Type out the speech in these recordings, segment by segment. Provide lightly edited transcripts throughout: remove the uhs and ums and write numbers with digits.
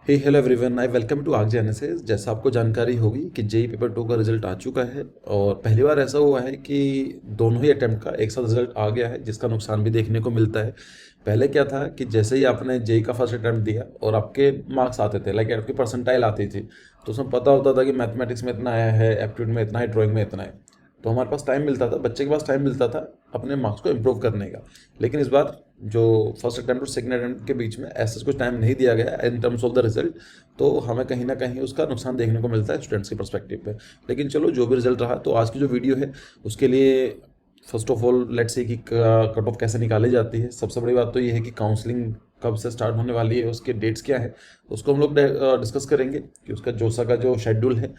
Hey hello everyone, I welcome to Ark Genesis. जैसा आपको जानकारी होगी कि जेई पेपर 2 का रिजल्ट आ चुका है और पहली बार ऐसा हुआ है कि दोनों ही अटेम्प्ट का एक साथ रिजल्ट आ गया है, जिसका नुकसान भी देखने को मिलता है। पहले क्या था कि जैसे ही आपने जेई का फर्स्ट अटेम्प्ट दिया और आपके मार्क्स आते थे, लाइक आपकी परसेंटाइल आती थी, तो उसमें पता होता था कि मैथमेटिक्स में इतना आया है, एप्टीट्यूड में इतना है, ड्राइंग में इतना है। तो हमारे पास टाइम मिलता था, बच्चे के पास टाइम मिलता था अपने मार्क्स को इम्प्रूव करने का। लेकिन इस बार जो फर्स्ट अटैम्प्ट और सेकंड अटैम्प्ट के बीच में ऐसा कुछ टाइम नहीं दिया गया in terms of the result, तो हमें कहीं ना कहीं उसका नुकसान देखने को मिलता है स्टूडेंट्स के परस्पेक्टिव पे। लेकिन चलो, जो भी रिजल्ट रहा, तो आज की जो वीडियो है उसके लिए first of all let's say कि कट ऑफ कैसे निकाली जाती है। सबसे बड़ी बात तो ये है कि काउंसलिंग कब से स्टार्ट होने वाली है, उसके डेट्स क्या है, उसको हम लोग डिस्कस करेंगे कि उसका जोसा का जो शेड्यूल है।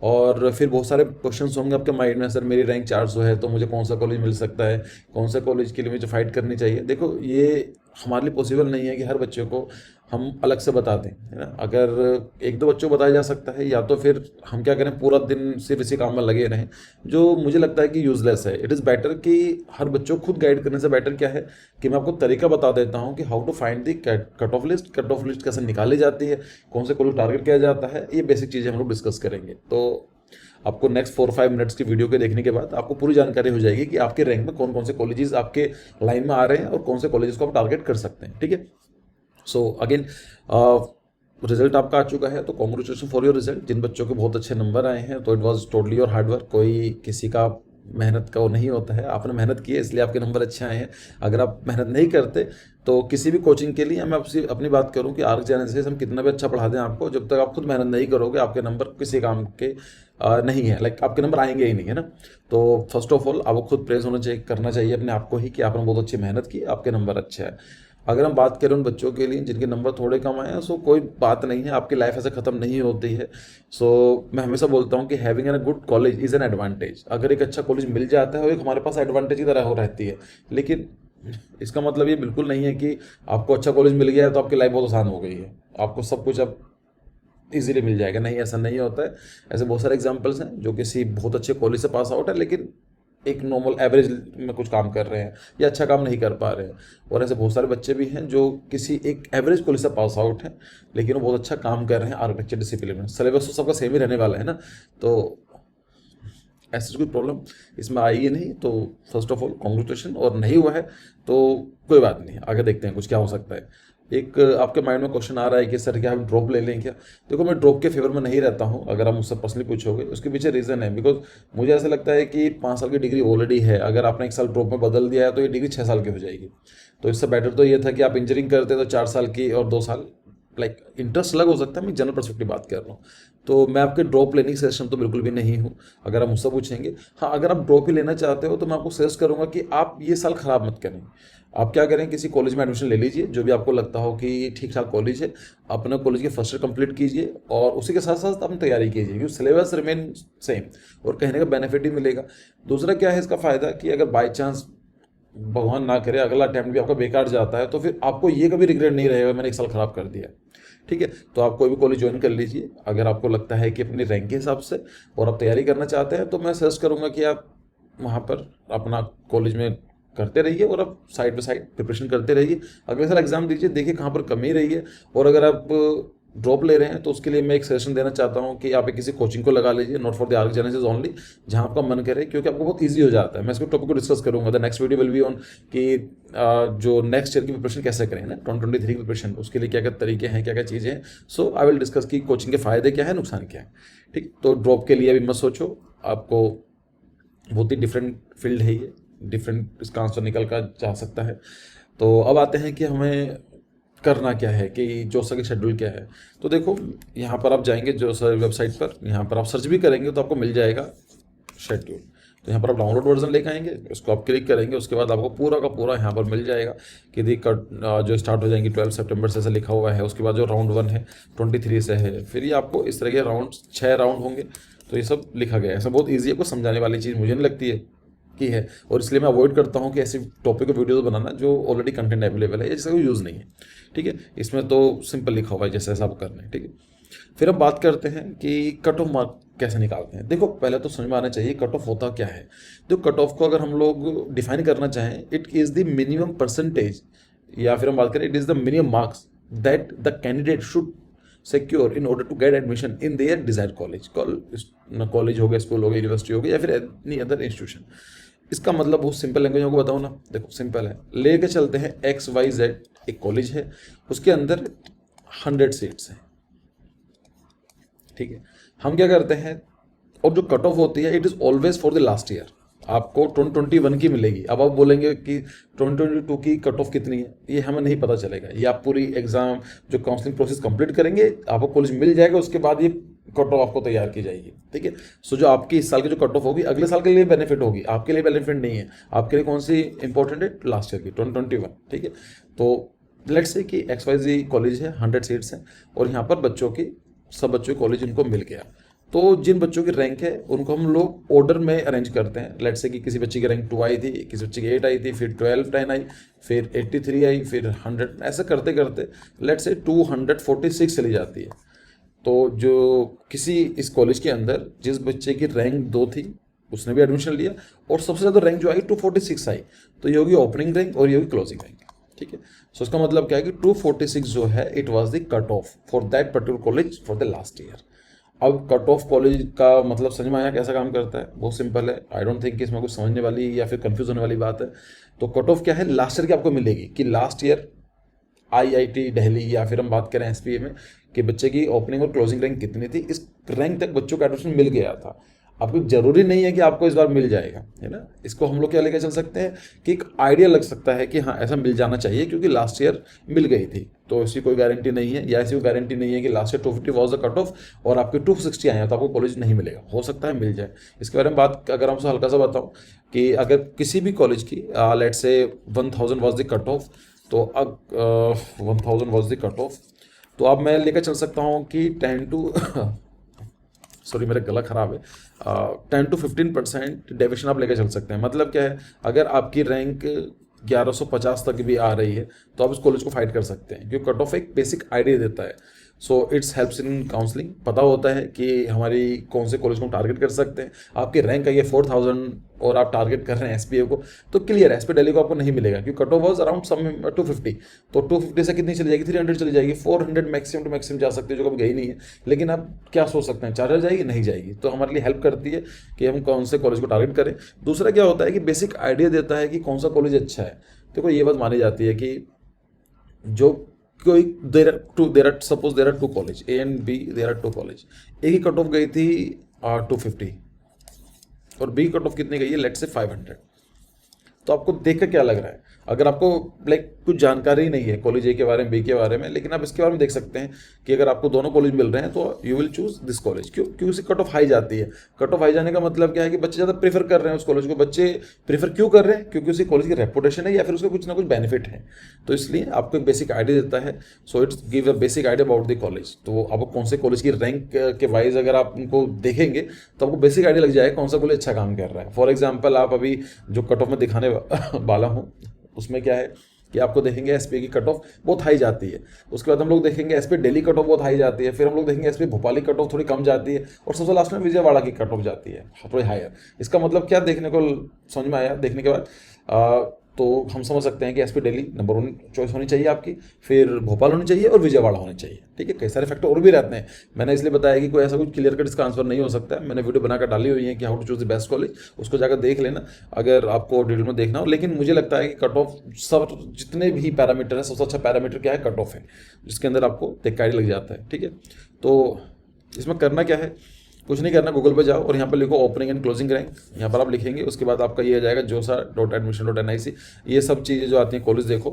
और फिर बहुत सारे क्वेश्चंस होंगे आपके माइंड में, सर मेरी रैंक 400 है तो मुझे कौन सा कॉलेज मिल सकता है, कौन सा कॉलेज के लिए मुझे फाइट करनी चाहिए। देखो, ये हमारे लिए पॉसिबल नहीं है कि हर बच्चे को हम अलग से बता दें, है ना। अगर एक दो बच्चों को बताया जा सकता है, या तो फिर हम क्या करें, पूरा दिन सिर्फ इसी काम में लगे रहें, जो मुझे लगता है कि यूजलेस है। इट इज़ बेटर कि हर बच्चों को खुद गाइड करने से बेटर क्या है कि मैं आपको तरीका बता देता हूँ कि how to find the cut off list कैसे निकाली जाती है, कौन से कॉलेज टारगेट किया जाता है। ये बेसिक चीज़ें हम लोग डिस्कस करेंगे। तो आपको नेक्स्ट 4-5 मिनट्स की वीडियो के देखने के बाद आपको पूरी जानकारी हो जाएगी कि आपके रैंक में कौन कौन से कॉलेजेस आपके लाइन में आ रहे हैं और कौन से कॉलेजेस को आप टारगेट कर सकते हैं। ठीक है। सो अगेन, रिजल्ट आपका आ चुका है, तो कॉन्ग्रेचुलेशन फॉर योर रिजल्ट। जिन बच्चों के बहुत अच्छे नंबर आए हैं, तो it was totally your hard work. कोई किसी का मेहनत का वो नहीं होता है, आपने मेहनत की है इसलिए आपके नंबर अच्छे आए हैं। अगर आप मेहनत नहीं करते तो किसी भी कोचिंग के लिए, मैं आपसे अपनी बात करूं कि आर्क जेनेसिस हम कितना भी अच्छा पढ़ा दें आपको, जब तक आप खुद मेहनत नहीं करोगे आपके नंबर किसी काम के नहीं है, लाइक आपके नंबर आएंगे ही नहीं, है ना। तो फर्स्ट ऑफ ऑल आपको खुद प्रेज होना चाहिए, करना चाहिए अपने आप को ही कि आपने बहुत अच्छी मेहनत की, आपके नंबर अच्छे हैं। अगर हम बात करें उन बच्चों के लिए जिनके नंबर थोड़े कम आए हैं, सो कोई बात नहीं है, आपकी लाइफ ऐसे ख़त्म नहीं होती है। सो मैं हमेशा बोलता हूँ कि having an a good college is an advantage. अगर एक अच्छा कॉलेज मिल जाता है, वो एक हमारे पास एडवांटेज की तरह हो रहती है। लेकिन इसका मतलब ये बिल्कुल नहीं है कि आपको अच्छा कॉलेज मिल गया है तो आपकी लाइफ बहुत आसान हो गई है, आपको सब कुछ अब इजीली मिल जाएगा। नहीं, ऐसा नहीं होता है। ऐसे बहुत सारे एग्जांपल्स हैं जो किसी बहुत अच्छे कॉलेज से पास आउट है, लेकिन एक नॉर्मल एवरेज में कुछ काम कर रहे हैं या अच्छा काम नहीं कर पा रहे हैं। और ऐसे बहुत सारे बच्चे भी हैं जो किसी एक एवरेज कॉलेज से पास आउट हैं, लेकिन वो बहुत अच्छा काम कर रहे हैं आर्किटेक्चर डिसिप्लिन में। सिलेबस तो सबका सेम ही रहने वाला है ना, तो ऐसी कोई प्रॉब्लम इसमें आई ही नहीं। तो फर्स्ट ऑफ ऑल कॉन्ग्रेचुलेशन, और नहीं हुआ है तो कोई बात नहीं, आगे देखते हैं कुछ क्या हो सकता है। एक आपके माइंड में क्वेश्चन आ रहा है कि सर क्या हम ड्रॉप ले लें क्या। देखो, मैं ड्रॉप के फेवर में नहीं रहता हूँ, अगर आप मुझसे पर्सनली पूछोगे। उसके पीछे रीज़न है, बिकॉज मुझे ऐसा लगता है कि 5 साल की डिग्री ऑलरेडी है, अगर आपने 1 साल ड्रॉप में बदल दिया है तो ये डिग्री 6 साल की हो जाएगी। तो इससे बेटर तो ये था कि आप इंजीनियरिंग करते तो 4 साल की और 2 साल, लाइक इंटरेस्ट अलग हो सकता है, मैं जनरल परस्पेक्टिव बात कर रहा हूँ। तो मैं आपके ड्रॉप लेने की सजेशन तो बिल्कुल भी नहीं हूँ, अगर आप मुझसे पूछेंगे। हाँ, अगर आप ड्रॉप ही लेना चाहते हो तो मैं आपको सजेस्ट करूँगा कि आप ये साल ख़राब मत करें। आप क्या करें, किसी कॉलेज में एडमिशन ले लीजिए जो भी आपको लगता हो कि ठीक ठाक कॉलेज है। अपना कॉलेज के फर्स्ट ईयर कंप्लीट कीजिए और उसी के साथ साथ अपनी तैयारी कीजिए, क्योंकि सिलेबस रिमेन सेम और कहने का बेनिफिट ही मिलेगा। दूसरा क्या है इसका फ़ायदा कि अगर बाई चांस भगवान ना करे अगला अटैम्प्ट भी आपका बेकार जाता है, तो फिर आपको ये कभी रिग्रेट नहीं रहेगा मैंने 1 साल ख़राब कर दिया। ठीक है। तो आप कोई भी कॉलेज ज्वाइन कर लीजिए अगर आपको लगता है कि अपनी रैंक के हिसाब से और आप तैयारी करना चाहते हैं, तो मैं सजेस्ट करूंगा कि आप वहाँ पर अपना कॉलेज में करते रहिए और आप साइड बाई साइड प्रिपरेशन करते रहिए। अगले साल एग्जाम दीजिए, देखिए कहाँ पर कमी रही है। और अगर आप ड्रॉप ले रहे हैं तो उसके लिए मैं एक सजेशन देना चाहता हूँ कि आप एक किसी कोचिंग को लगा लीजिए, not for the arc genesis only, जहाँ आपका मन करे, क्योंकि आपको बहुत ईजी हो जाता है। मैं इसको टॉपिक को डिस्कस करूँगा, the next video will be on कि जो नेक्स्ट ईयर की प्रिपरेशन कैसे करें ना, 2023 की प्रिपरेशन, उसके लिए क्या क्या तरीके हैं, क्या क्या चीज़ें हैं। सो आई विल डिस्कस कि कोचिंग के फ़ायदे क्या है, नुकसान क्या है। ठीक। तो ड्रॉप के लिए अभी मत सोचो, आपको बहुत ही डिफरेंट फील्ड है ये, डिफरेंट इसका आंसर निकल कर जा सकता है। तो अब आते हैं कि हमें करना क्या है, कि जोसा की शेड्यूल क्या है। तो देखो, यहाँ पर आप जाएंगे जोसा वेबसाइट पर, यहाँ पर आप सर्च भी करेंगे तो आपको मिल जाएगा शेड्यूल। तो यहाँ पर आप डाउनलोड वर्जन लेकर आएंगे, उसको आप क्लिक करेंगे, उसके बाद आपको पूरा का पूरा यहाँ पर मिल जाएगा कि जो स्टार्ट हो जाएंगी 12 सितंबर से ऐसा लिखा हुआ है। उसके बाद जो राउंड 1 है 23 से है, फिर ये आपको इस तरह के राउंड 6 राउंड होंगे। तो ये सब लिखा गया है, ऐसा बहुत ईजी है, आपको समझाने वाली चीज़ मुझे नहीं लगती है की है। और इसलिए मैं अवॉइड करता हूँ कि ऐसे टॉपिक को वीडियोस बनाना जो ऑलरेडी कंटेंट अवेलेबल है या जिसका कोई यूज़ नहीं है। ठीक है। इसमें तो सिंपल लिखा हुआ है जैसे ऐसा आप करना है। ठीक है। फिर हम बात करते हैं कि कट ऑफ मार्क कैसे निकालते हैं। देखो, पहले तो समझ में आना चाहिए कट ऑफ होता क्या है। तो कट ऑफ को अगर हम लोग डिफाइन करना चाहें, it is the minimum percentage, या फिर हम बात करें it is the minimum marks that the candidate should secure in order to get admission in their desired college. College हो गया, स्कूल हो गया, यूनिवर्सिटी हो गया, या फिर एनी अदर इंस्टीट्यूशन। इसका मतलब बहुत सिंपल लैंग्वेज में आपको बताऊँ ना, देखो सिंपल है, लेके चलते हैं XYZ एक कॉलेज है, उसके अंदर 100 सीट्स हैं, ठीक है। हम क्या करते हैं, और जो कट ऑफ होती है it is always for the last year, आपको 2021 की मिलेगी। अब आप बोलेंगे कि 2022 की कट ऑफ कितनी है, ये हमें नहीं पता चलेगा। ये आप पूरी एग्जाम जो काउंसलिंग प्रोसेस कंप्लीट करेंगे, आपको कॉलेज मिल जाएगा, उसके बाद ये कट ऑफ आपको तैयार की जाएगी, ठीक है। सो जो आपकी इस साल की जो कट ऑफ होगी अगले साल के लिए बेनिफिट होगी, आपके लिए बेनिफिट नहीं है। आपके लिए कौन सी इंपॉर्टेंट है, लास्ट ईयर की 2021, ठीक है। तो लेट्स से कि XYZ कॉलेज है, 100 सीट्स हैं, और यहाँ पर सब बच्चों के कॉलेज इनको मिल गया। तो जिन बच्चों की रैंक है उनको हम लोग ऑर्डर में अरेंज करते हैं। लेट्स से कि किसी बच्चे की रैंक 2 आई थी, किसी बच्चे की 8 आई थी, फिर 12 10 आई, फिर 83 आई, फिर 100, ऐसा करते करते लेट्स से 246 चली जाती है। तो जो किसी इस कॉलेज के अंदर जिस बच्चे की रैंक 2 थी उसने भी एडमिशन लिया, और सबसे ज़्यादा रैंक जो आई 246 आई, तो ये होगी ओपनिंग रैंक और ये होगी क्लोजिंग रैंक, ठीक है। सो इसका मतलब क्या है कि 246 जो है it was the cut off for that particular college for the last year. अब कट ऑफ कॉलेज का मतलब समझ में आया कैसा काम करता है, बहुत सिंपल है। आई डोंट थिंक कि इसमें कुछ समझने वाली या फिर कंफ्यूज होने वाली बात है। तो कट ऑफ क्या है, लास्ट ईयर की आपको मिलेगी कि लास्ट ईयर IIT दिल्ली या फिर हम बात करें SPA में कि बच्चे की ओपनिंग और क्लोजिंग रैंक कितनी थी, इस रैंक तक बच्चों को एडमिशन मिल गया था। आपको जरूरी नहीं है कि आपको इस बार मिल जाएगा, है ना। इसको हम लोग क्या लेकर चल सकते हैं कि एक आइडिया लग सकता है कि हाँ ऐसा मिल जाना चाहिए क्योंकि लास्ट ईयर मिल गई थी। तो ऐसी कोई गारंटी नहीं है, या ऐसी कोई गारंटी नहीं है कि last year 250 was the cut off और आपके 260 आए हैं तो आपको कॉलेज नहीं मिलेगा, हो सकता है मिल जाए। इसके बारे में बात अगर हमसे हल्का सा बताऊँ कि अगर किसी भी कॉलेज की लेट से 1000 वॉज द कट ऑफ, तो अब 1000 वॉज द कट ऑफ, तो अब मैं लेकर चल सकता हूँ कि 10 टू सॉरी मेरा गला खराब है, 10 to 15% डेविएशन आप लेकर चल सकते हैं। मतलब क्या है, अगर आपकी रैंक 1150 तक भी आ रही है तो आप इस कॉलेज को फाइट कर सकते हैं, क्योंकि कट ऑफ एक बेसिक आइडिया देता है। So it's helps in counselling, पता होता है कि हमारी कौन से कॉलेज को हम टारगेट कर सकते हैं। आपकी रैंक आई है 4000 और आप टारगेट कर रहे हैं SPA को, तो क्लियर है SPA दिल्ली को आपको नहीं मिलेगा, क्योंकि cut off was around some 250। तो 250 से कितनी चली जाएगी, 300 चली जाएगी, 400 मैक्सिमम टू मैक्सिमम जा सकती है, जो कभी गई नहीं है। लेकिन आप क्या सोच सकते हैं, 4000 जाएगी, नहीं जाएगी। तो हमारे लिए हेल्प करती है कि हम कौन से कॉलेज को टारगेट करें। दूसरा क्या होता है कि बेसिक आइडिया देता है कि कौन सा कॉलेज अच्छा है। देखो ये बात मानी जाती है कि जो कोई there are suppose there are 2 college A and B, there are 2 college, A की कट ऑफ गई थी 250 और B कट ऑफ कितनी गई है, लेट से 500। तो आपको देख कर क्या लग रहा है, अगर आपको लाइक कुछ जानकारी नहीं है कॉलेज A के बारे में, B के बारे में, लेकिन आप इसके बारे में देख सकते हैं कि अगर आपको दोनों कॉलेज मिल रहे हैं तो you will choose this college. क्यों, क्योंकि उसकी कट ऑफ हाई जाती है। कट ऑफ हाई जाने का मतलब क्या है कि बच्चे ज़्यादा प्रीफर कर रहे हैं उस कॉलेज को। बच्चे प्रीफर क्यों कर रहे हैं, क्योंकि उसी कॉलेज की रेपुटेशन है या फिर उसका कुछ ना कुछ बेनिफिट है। तो इसलिए आपको एक बेसिक आइडिया देता है। So it's give a basic idea about the college. तो आपको कौन से कॉलेज की रैंक के वाइज अगर आप उनको देखेंगे तो आपको बेसिक आइडिया लग जाएगा कौन सा कॉलेज अच्छा काम कर रहा है। फॉर एग्जाम्पल आप अभी जो कट ऑफ में दिखाने वाला हूँ उसमें क्या है कि आपको देखेंगे SPA की कट ऑफ बहुत हाई जाती है, उसके बाद हम लोग देखेंगे SPA दिल्ली कट ऑफ बहुत हाई जाती है, फिर हम लोग देखेंगे SPA भोपाली कट ऑफ थोड़ी कम जाती है, और सबसे लास्ट में विजयवाड़ा की कट ऑफ जाती है थोड़ी हायर। इसका मतलब क्या देखने को समझ में आया, देखने के बाद तो हम समझ सकते हैं कि SPA दिल्ली नंबर 1 चॉइस होनी चाहिए आपकी, फिर भोपाल होनी चाहिए और विजयवाड़ा होनी चाहिए, ठीक है। कई सारे फैक्टर और भी रहते हैं, मैंने इसलिए बताया कि कोई ऐसा कुछ क्लियर कट इसका आंसर नहीं हो सकता है। मैंने वीडियो बनाकर डाली हुई है कि how to choose the best college, उसको जाकर देख लेना अगर आपको डिटेल में देखना हो। लेकिन मुझे लगता है कि कट ऑफ सब जितने भी पैरामीटर है, सबसे अच्छा पैरामीटर क्या है, कट ऑफ है, जिसके अंदर आपको देख के आइडिया लग जाता है, ठीक है। तो इसमें करना क्या है, कुछ नहीं करना, गूगल पर जाओ और यहाँ पर लिखो ओपनिंग एंड क्लोजिंग रैंक, यहाँ पर आप लिखेंगे, उसके बाद आपका ये आ जाएगा josa.admission.nic। ये सब चीज़ें जो आती हैं कॉलेज देखो,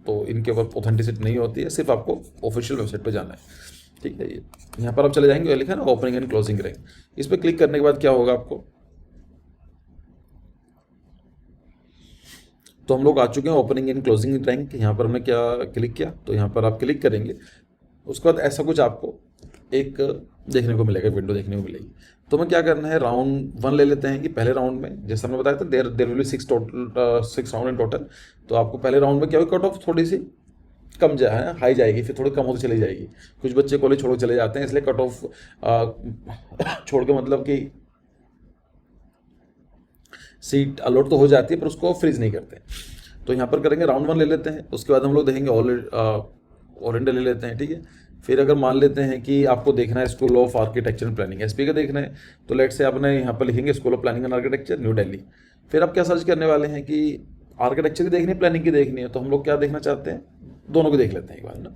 तो इनके ऊपर ऑथेंटिसिटी नहीं होती है, सिर्फ आपको ऑफिशियल वेबसाइट पर जाना है, ठीक है। ये यहाँ पर आप चले जाएंगे, लिखा ना ओपनिंग एंड क्लोजिंग रैंक, इस पर क्लिक करने के बाद क्या होगा आपको, तो हम लोग आ चुके हैं ओपनिंग एंड क्लोजिंग रैंक। यहाँ पर हमने क्या क्लिक किया, तो यहाँ पर आप क्लिक करेंगे, उसके बाद ऐसा कुछ आपको एक देखने को मिलेगा, विंडो देखने को मिलेगी। तो हमें क्या करना है, राउंड 1 ले लेते हैं कि पहले राउंड में जैसे हमने बताया था there will be 6 round in total. तो आपको पहले राउंड में क्या होगी, कट ऑफ थोड़ी सी कम है, हाई जाएगी, फिर थोड़ी कम होती चली जाएगी। कुछ बच्चे कॉलेज छोड़ चले जाते हैं, इसलिए कट ऑफ छोड़ के मतलब कि सीट अलॉट तो हो जाती है पर उसको फ्रीज नहीं करते। तो यहाँ पर करेंगे राउंड 1 ले लेते हैं, उसके बाद हम लोग देखेंगे ऑल इंडिया ले लेते हैं, ठीक है। फिर अगर मान लेते हैं कि आपको देखना है school of architecture and planning, SP का देखना है, तो लेट से आपने यहाँ पर लिखेंगे school of planning and architecture new Delhi. फिर आप क्या सर्च करने वाले हैं कि आर्किटेक्चर की देखनी है, प्लानिंग की देखनी है, तो हम लोग क्या देखना चाहते हैं, दोनों को देख लेते हैं एक बार ना।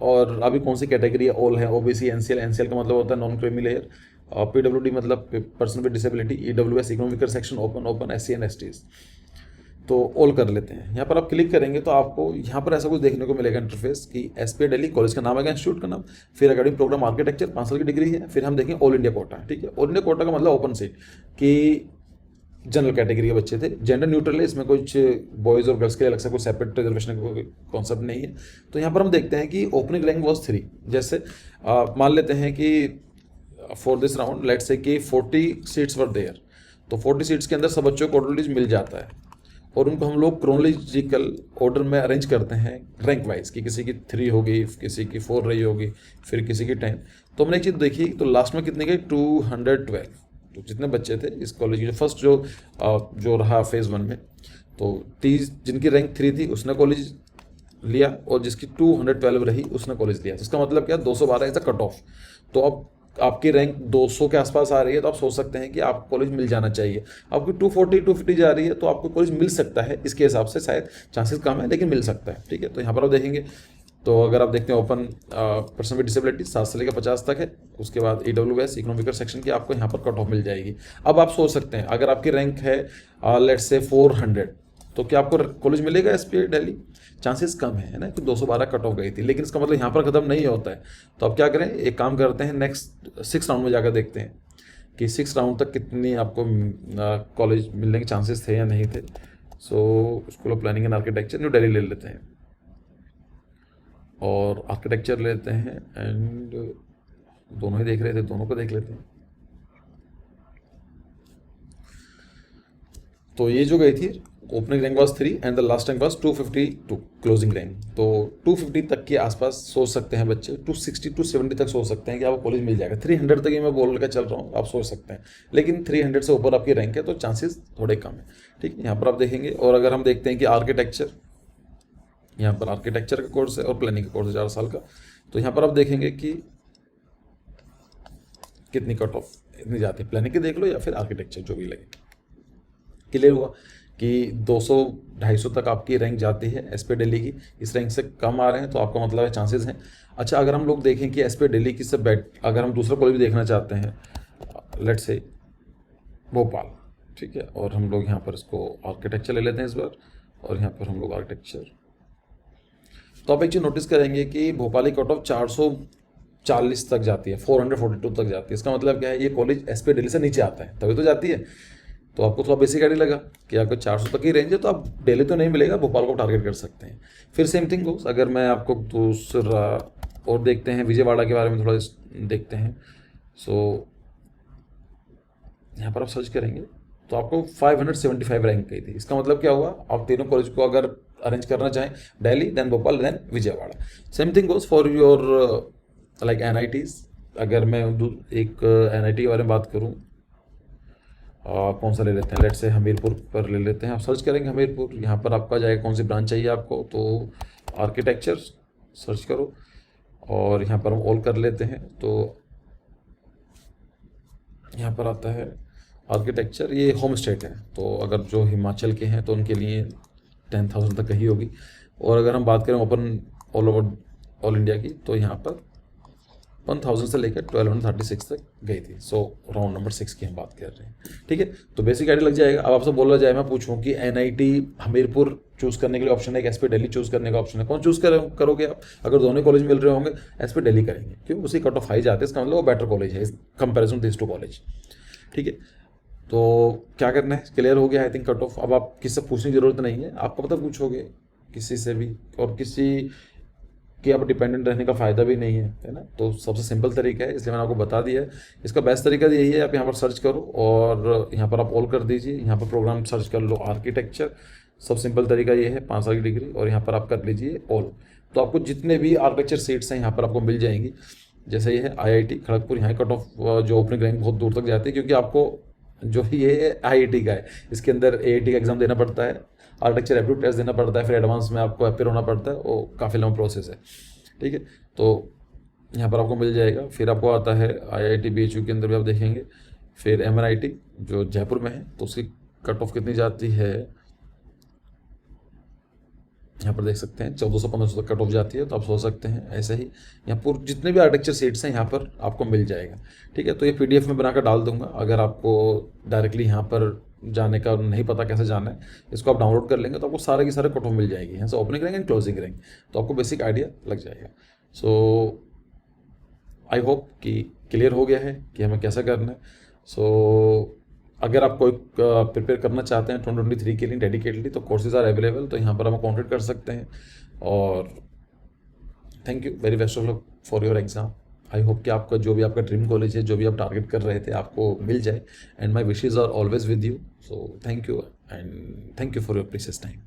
और अभी कौन सी कैटेगरी है, ऑल है, ओबीसी, एनसीएल, एनसीएल का मतलब होता है नॉन क्रीमी लेयर, पीडब्ल्यूडी मतलब person with disability, EWS economic section, open, open SC and STs, तो ऑल कर लेते हैं। यहाँ पर आप क्लिक करेंगे तो आपको यहाँ पर ऐसा कुछ देखने को मिलेगा इंटरफेस कि एसपी दिल्ली, कॉलेज का नाम आएगा, इंस्टीट्यूट का नाम, फिर अकेडमिक प्रोग्राम आर्किटेक्चर 5 साल की डिग्री है, फिर हम देखें ऑल इंडिया कोटा। ठीक है, ऑल इंडिया कोटा का मतलब ओपन सीट कि जनरल कैटेगरी के बच्चे थे, जेंडर न्यूट्रल है, इसमें कुछ बॉयज़ और गर्ल्स के लिए अलग से कोई सेपरेट रिजर्वेशन का कोई कॉन्सेप्ट नहीं है। तो यहाँ पर हम देखते हैं कि ओपनिंग रैंक वॉज 3। जैसे मान लेते हैं कि for this round let's say कि 40 सीट्स वर देयर, तो 40 सीट्स के अंदर सब बच्चों को ऑर्डरलीज मिल जाता है और उनको हम लोग क्रोनोलॉजिकल ऑर्डर में अरेंज करते हैं रैंक वाइज, कि किसी की 3 होगी, किसी की 4 रही होगी, फिर किसी की 10। तो हमने एक चीज़ देखी, तो लास्ट में कितने गए, 212। तो जितने बच्चे थे इस कॉलेज की, जो फर्स्ट जो रहा फेज़ 1 में, तो 30 जिनकी रैंक 3 थी उसने कॉलेज लिया, और जिसकी 212 रही उसने कॉलेज लिया। तो इसका मतलब क्या, 212 इज अ कट ऑफ। तो अब आपकी रैंक 200 के आसपास आ रही है तो आप सोच सकते हैं कि आपको कॉलेज मिल जाना चाहिए। आपकी 240 250 जा रही है तो आपको कॉलेज मिल सकता है, इसके हिसाब से शायद चांसेस कम है लेकिन मिल सकता है। ठीक है, तो यहाँ पर आप देखेंगे तो अगर आप देखते हैं ओपन पर्सन विद डिसेबिलिटी 7 से लेकर 50 तक है, उसके बाद ईडब्ल्यूएस इकोनॉमिक सेक्शन की आपको यहाँ पर कट ऑफ मिल जाएगी। अब आप सोच सकते हैं अगर आपकी रैंक है लेट्स से 400, तो क्या आपको कॉलेज मिलेगा एसपी दिल्ली? चांसेस कम है ना, कि 212 कट ऑफ गई थी। लेकिन इसका मतलब यहाँ पर खत्म नहीं होता है। तो अब क्या करें, एक काम करते हैं, नेक्स्ट 6 राउंड में जाकर देखते हैं कि 6 राउंड तक कितनी आपको कॉलेज मिलने के चांसेस थे या नहीं थे। So school of planning and architecture new Delhi ले लेते हैं और आर्किटेक्चर लेते हैं, एंड दोनों ही देख रहे थे, दोनों को देख लेते हैं। तो ये जो गई थी opening rank was 3 and the last rank was 252 closing rank. तो 250 तक के आसपास सोच सकते हैं बच्चे, 260 270 तक सोच सकते हैं कि आपको कॉलेज मिल जाएगा। 300 तक ये मैं बोल कर चल रहा हूँ, आप सोच सकते हैं, लेकिन 300 से ऊपर आपकी रैंक है तो चांसेस थोड़े कम है। ठीक है, यहाँ पर आप देखेंगे। और अगर हम देखते हैं कि आर्किटेक्चर, यहाँ पर आर्किटेक्चर का कोर्स है और प्लानिंग का कोर्स है 4 साल का, तो यहाँ पर आप देखेंगे कि कितनी कट ऑफ इतनी जाती है, प्लानिंग की देख लो या फिर आर्किटेक्चर, जो भी लगे। क्लियर हुआ कि 200-250 तक आपकी रैंक जाती है एसपी दिल्ली की। इस रैंक से कम आ रहे हैं तो आपका मतलब है चांसेस हैं। अच्छा, अगर हम लोग देखें कि एसपी दिल्ली की से अगर हम दूसरा कॉलेज भी देखना चाहते हैं, लेट्स से भोपाल, ठीक है, और हम लोग यहाँ पर इसको आर्किटेक्चर ले लेते हैं इस बार, और यहाँ पर हम लोग आर्किटेक्चर, तो आप एक चीज़ नोटिस करेंगे कि भोपाल की कट ऑफ 440 तक जाती है, 442 तक जाती है। इसका मतलब क्या है, ये कॉलेज एसपी दिल्ली से नीचे आता है, तभी तो जाती है। तो आपको थोड़ा बेसिक आइडिया लगा कि आपको 400 तक ही रेंज है, तो आप दिल्ली तो नहीं मिलेगा, भोपाल को टारगेट कर सकते हैं। फिर सेम थिंग हो, अगर मैं आपको दूसरा और देखते हैं, विजयवाड़ा के बारे में थोड़ा देखते हैं। सो यहाँ पर आप सर्च करेंगे तो आपको 575 रैंक गई थी। इसका मतलब क्या हुआ, आप तीनों कॉलेज को अगर अरेंज करना चाहें, Delhi then Bhopal then Vijayawada. Same thing goes for your like NITs। अगर मैं एक NIT के बारे में बात करूँ, कौन सा ले लेते हैं, लेट से हमीरपुर पर ले लेते हैं। आप सर्च करेंगे हमीरपुर, यहाँ पर आपका जाएगा कौन सी ब्रांच चाहिए आपको, तो आर्किटेक्चर सर्च करो और यहाँ पर हम ऑल कर लेते हैं। तो यहाँ पर आता है आर्किटेक्चर, ये होम स्टेट है, तो अगर जो हिमाचल के हैं तो उनके लिए 10,000 तक ही होगी। और अगर हम बात करें open all over all India की, तो यहाँ पर 1000 से लेकर 1236 तक गई थी। सो राउंड नंबर 6 की हम बात कर रहे हैं। ठीक है, तो बेसिक आइडिया लग जाएगा। अब आपसे बोला जाए, मैं पूछूं कि NIT हमीरपुर चूज़ करने के लिए ऑप्शन है, एसपी दिल्ली चूज़ करने का ऑप्शन है, कौन चूज़ करोगे आप? अगर दोनों कॉलेज मिल रहे होंगे, एसपी दिल्ली करेंगे, क्यों? उसी कट ऑफ हाई जाते हैं, इसका मतलब वो बेटर कॉलेज है कंपेरिजन दिस टू कॉलेज। ठीक है, तो क्या करना है, क्लियर हो गया आई थिंक कट ऑफ। अब आप किससे पूछने की ज़रूरत नहीं है, आपको पता पूछोगे किसी से भी, और किसी कि आप डिपेंडेंट रहने का फ़ायदा भी नहीं है ना। तो सबसे सिंपल तरीका है, इसलिए मैंने आपको बता दिया है। इसका बेस्ट तरीका यही है, आप यहाँ पर सर्च करो और यहाँ पर आप ऑल कर दीजिए, यहाँ पर प्रोग्राम सर्च कर लो आर्किटेक्चर। सब सिंपल तरीका ये है, 5 साल की डिग्री, और यहाँ पर आप कर लीजिए ऑल। तो आपको जितने भी आर्किटेक्चर सीट्स हैं यहाँ पर आपको मिल जाएंगी। जैसे ये है IIT खड़गपुर, यहाँ कट ऑफ जो ओपनिंग रैंक बहुत दूर तक जाती है, क्योंकि आपको जो ये IIT का है, इसके अंदर AIT का एग्ज़ाम देना पड़ता है, आर्किटेक्चर एप्टीट्यूड टेस्ट देना पड़ता है, फिर एडवांस में आपको अपेयर होना पड़ता है, वो काफ़ी लंबा प्रोसेस है। ठीक है, तो यहाँ पर आपको मिल जाएगा। फिर आपको आता है IIT BHU के अंदर भी आप देखेंगे। फिर MNIT जो जयपुर में है, तो उसकी कट ऑफ कितनी जाती है, यहाँ पर देख सकते हैं 1400-1500 तक कट ऑफ जाती है। तो आप सोच सकते हैं ऐसे ही यहाँ पर जितने भी आर्किटेक्चर सीट्स हैं यहाँ पर आपको मिल जाएगा। ठीक है, तो ये PDF में बनाकर डाल दूंगा। अगर आपको डायरेक्टली यहाँ पर जाने का नहीं पता कैसे जाना है, इसको आप डाउनलोड कर लेंगे तो आपको सारे की सारे कट ऑफ मिल जाएगी। यहाँ से ओपनिंग करेंगे एंड क्लोजिंग करेंगे तो आपको बेसिक आइडिया लग जाएगा। सो आई होप कि क्लियर हो गया है कि हमें कैसा करना है। सो अगर आप कोई प्रिपेयर करना चाहते हैं 2023 के लिए डेडिकेटली, तो कोर्सेज आर अवेलेबल, तो यहाँ पर हम कॉन्टेक्ट कर सकते हैं। और thank you, very best of luck for your exam. I hope कि आपका जो भी आपका ड्रीम कॉलेज है, जो भी आप टारगेट कर रहे थे, आपको मिल जाए। And my wishes are always with you. So thank you and thank you for your precious time.